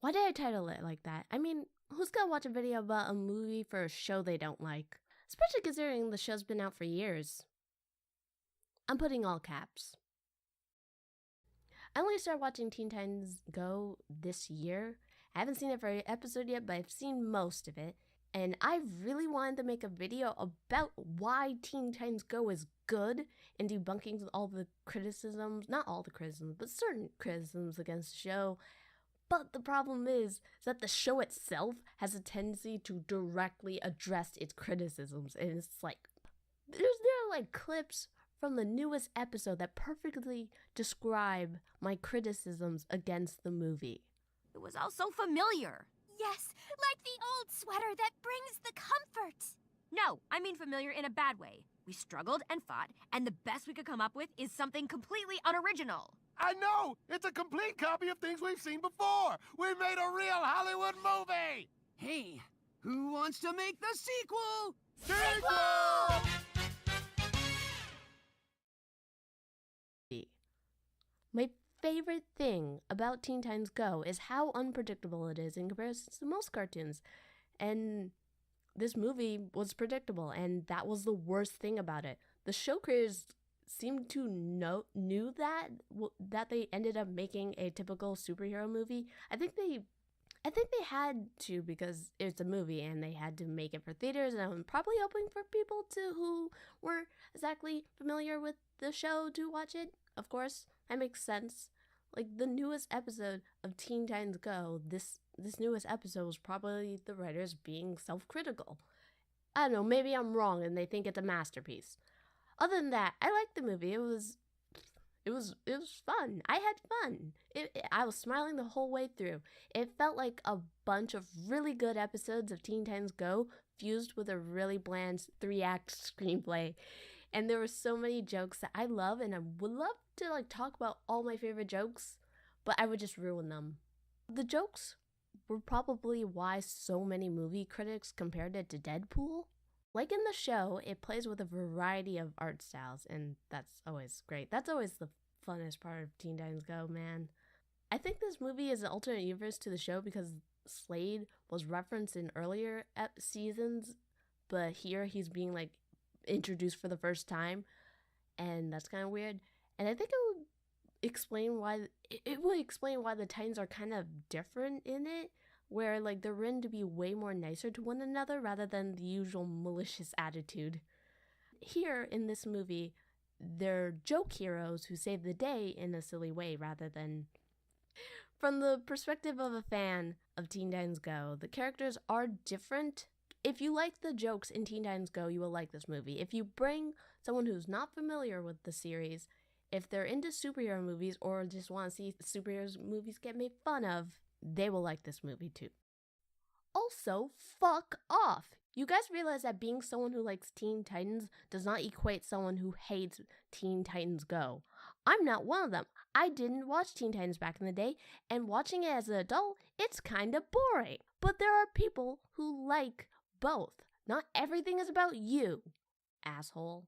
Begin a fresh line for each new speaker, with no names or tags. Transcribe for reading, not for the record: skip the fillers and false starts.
Why did I title it like that? I mean, who's gonna watch a video about a movie for a show they don't like? Especially considering the show's been out for years. I'm putting all caps. I only started watching Teen Titans Go this year. I haven't seen every episode yet, but I've seen most of it. And I really wanted to make a video about why Teen Titans Go is good and debunking all the criticisms, not all the criticisms, but certain criticisms against the show. But the problem is that the show itself has a tendency to directly address its criticisms. And it's like, there are like clips from the newest episode that perfectly describe my criticisms against the movie.
It was all so familiar.
Yes, like the old sweater that brings the comfort.
No, I mean familiar in a bad way. We struggled and fought, and the best we could come up with is something completely unoriginal.
I know! It's a complete copy of things we've seen before! We made a real Hollywood movie!
Hey, who wants to make the sequel?
Sequel!
My favorite thing about Teen Titans Go is how unpredictable it is in comparison to most cartoons. And this movie was predictable, and that was the worst thing about it. The show creators seemed to knew that they ended up making a typical superhero movie. I think they had to, because it's a movie and they had to make it for theaters, and I'm probably hoping for people who weren't exactly familiar with the show to watch it. Of course, that makes sense. Like the newest episode of Teen Titans Go, this newest episode was probably the writers being self-critical. I don't know, maybe I'm wrong and they think it's a masterpiece. Other than that, I liked the movie. It was fun. I had fun. I was smiling the whole way through. It felt like a bunch of really good episodes of Teen Titans Go fused with a really bland 3-act screenplay. And there were so many jokes that I love, and I would love to talk about all my favorite jokes, but I would just ruin them. The jokes were probably why so many movie critics compared it to Deadpool. Like in the show, it plays with a variety of art styles, and that's always great. That's always the funnest part of Teen Titans Go, man. I think this movie is an alternate universe to the show because Slade was referenced in earlier seasons, but here he's being introduced for the first time, and that's kind of weird. And I think it would explain why the Titans are kind of different in it, where they're written to be way more nicer to one another rather than the usual malicious attitude. Here in this movie, they're joke heroes who save the day in a silly way rather than... From the perspective of a fan of Teen Titans Go, the characters are different. If you like the jokes in Teen Titans Go, you will like this movie. If you bring someone who's not familiar with the series, if they're into superhero movies or just want to see superhero movies get made fun of, they will like this movie too. Also, fuck off! You guys realize that being someone who likes Teen Titans does not equate someone who hates Teen Titans Go. I'm not one of them. I didn't watch Teen Titans back in the day, and watching it as an adult, it's kinda boring. But there are people who like both. Not everything is about you, asshole.